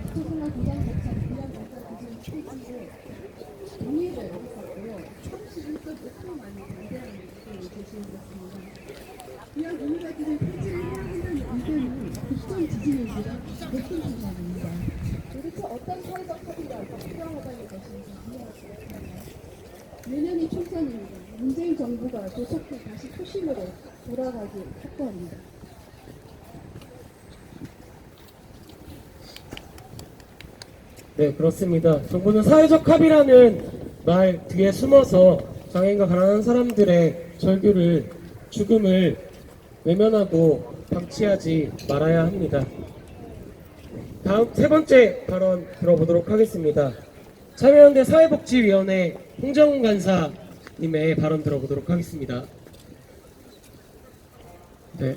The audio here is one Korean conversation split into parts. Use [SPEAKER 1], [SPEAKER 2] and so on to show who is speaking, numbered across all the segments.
[SPEAKER 1] 구체생활 보장 대책 부양 공사 기준 폐지에 동의를 했었고요. 31.5%만이 반대하는 의견을 제시했었습니다. 부양 공사 기준 폐지를 해야 한다는 의견은 국정 지지율보다 높은 상황입니다. 도대체 어떤 사회적 합의가 필요하다는 것인지 이해할 수 없습니다. 내년이 총선입니다. 문재인 정부가 조속히 다시 초심으로 돌아가길 촉구합니다.
[SPEAKER 2] 네, 그렇습니다. 정부는 사회적 합의라는 말 뒤에 숨어서 장애인과 가난한 사람들의 절규를, 죽음을 외면하고 방치하지 말아야 합니다. 다음 세 번째 발언 들어보도록 하겠습니다. 참여연대 사회복지위원회 홍정훈 간사님의 발언 들어보도록 하겠습니다.
[SPEAKER 3] 네,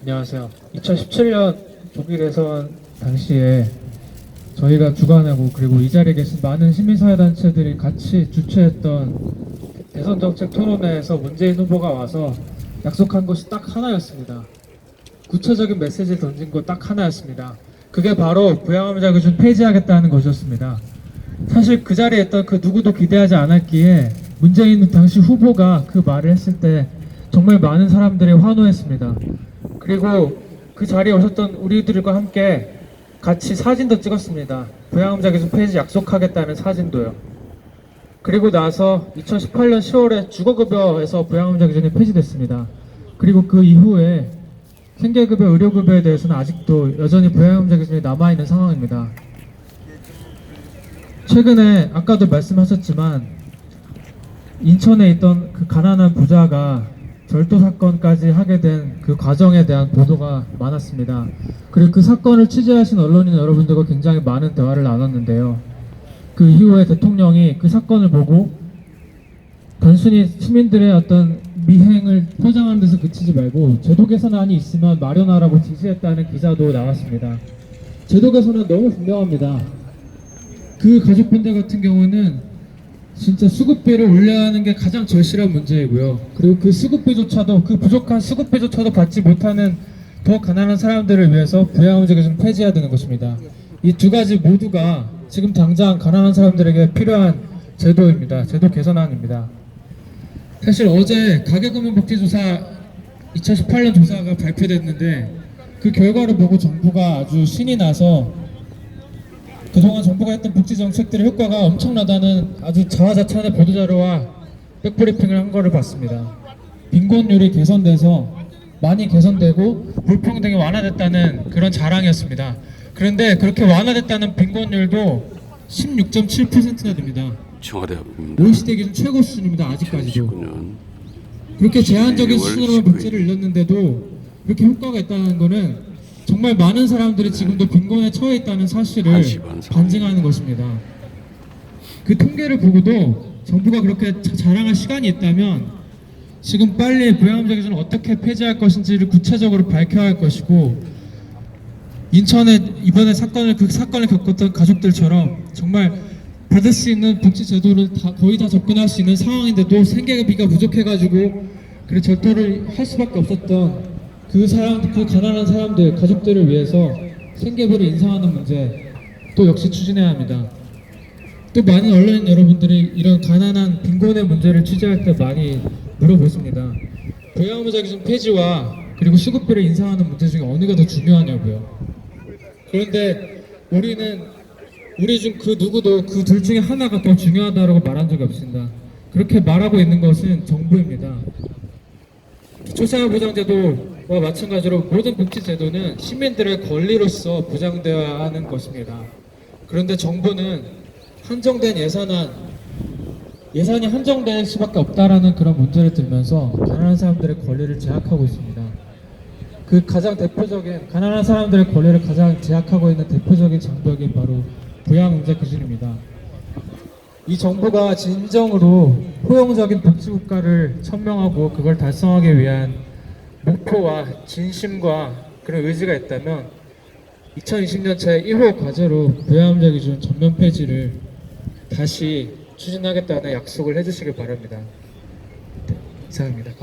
[SPEAKER 3] 안녕하세요. 2017년 독일에서 당시에 저희가 주관하고 그리고 이 자리에 계신 많은 시민사회단체들이 같이 주최했던 대선정책 토론회에서 문재인 후보가 와서 약속한 것이 딱 하나였습니다. 구체적인 메시지를 던진 것 딱 하나였습니다. 그게 바로 부양의무자 기준 폐지하겠다는 것이었습니다. 사실 그 자리에 있던 그 누구도 기대하지 않았기에 문재인 당시 후보가 그 말을 했을 때 정말 많은 사람들이 환호했습니다. 그리고 그 자리에 오셨던 우리들과 함께 같이 사진도 찍었습니다. 부양의무자 기준 폐지 약속하겠다는 사진도요. 그리고 나서 2018년 10월에 주거급여에서 부양의무자 기준이 폐지됐습니다. 그리고 그 이후에 생계급여, 의료급여에 대해서는 아직도 여전히 부양의무자 기준이 남아있는 상황입니다. 최근에 아까도 말씀하셨지만 인천에 있던 그 가난한 부자가 절도 사건까지 하게 된 그 과정에 대한 보도가 많았습니다. 그리고 그 사건을 취재하신 언론인 여러분들과 굉장히 많은 대화를 나눴는데요. 그 이후에 대통령이 그 사건을 보고 단순히 시민들의 어떤 미행을 포장하는 데서 그치지 말고 제도 개선안이 있으면 마련하라고 지시했다는 기사도 나왔습니다. 제도 개선은 너무 분명합니다. 그 가족분들 같은 경우는 진짜 수급비를 올려야 하는 게 가장 절실한 문제이고요. 그리고 그 수급비조차도, 그 부족한 수급비조차도 받지 못하는 더 가난한 사람들을 위해서 부양의무자 기준 폐지해야 되는 것입니다. 이 두 가지 모두가 지금 당장 가난한 사람들에게 필요한 제도입니다. 제도 개선안입니다. 사실 어제 가계금융복지조사 2018년 조사가 발표됐는데 그 결과를 보고 정부가 아주 신이 나서 그동안 정부가 했던 복지 정책들의 효과가 엄청나다는 아주 자화자찬의 보도자료와 백브리핑을 한 거를 봤습니다. 빈곤율이 개선돼서 많이 개선되고 불평등이 완화됐다는 그런 자랑이었습니다. 그런데 그렇게 완화됐다는 빈곤율도 16.7%나 됩니다. OECD 기준 최고 수준입니다. 아직까지도. 그렇게 제한적인 수준으로 복지를 일렀는데도 그렇게 효과가 있다는 것은 정말 많은 사람들이 지금도 빈곤에 처해 있다는 사실을 반증하는 것입니다. 그 통계를 보고도 정부가 그렇게 자랑할 시간이 있다면 지금 빨리 부양의무자 기준을 어떻게 폐지할 것인지를 구체적으로 밝혀야 할 것이고, 인천에 이번에 그 사건을 겪었던 가족들처럼 정말 받을 수 있는 복지 제도를 거의 다 접근할 수 있는 상황인데도 생계비가 부족해가지고 그래 절도를 할 수밖에 없었던 그 가난한 사람들, 가족들을 위해서 생계비를 인상하는 문제 또 역시 추진해야 합니다. 또 많은 언론인 여러분들이 이런 가난한 빈곤의 문제를 취재할 때 많이 물어보십니다. 부양의무자 기준 폐지와 그리고 수급비를 인상하는 문제 중에 어느가 더 중요하냐고요. 그런데 우리 중 그 누구도 그 둘 중에 하나가 더 중요하다고 말한 적이 없습니다. 그렇게 말하고 있는 것은 정부입니다. 기초생활보장제도와 마찬가지로 모든 복지제도는 시민들의 권리로서 보장되어야 하는 것입니다. 그런데 정부는 예산이 한정될 수밖에 없다라는 그런 문제를 들면서 가난한 사람들의 권리를 제약하고 있습니다. 그 가장 대표적인 가난한 사람들의 권리를 가장 제약하고 있는 대표적인 장벽이 바로 부양의무자 기준입니다. 이 정부가 진정으로 포용적인 복지국가를 천명하고 그걸 달성하기 위한 목표와 진심과 그런 의지가 있다면 2020년 제1호 과제로 부양의무자 기준 전면 폐지를 다시 추진하겠다는 약속을 해주시길 바랍니다. 네, 이상입니다. 감사합니다.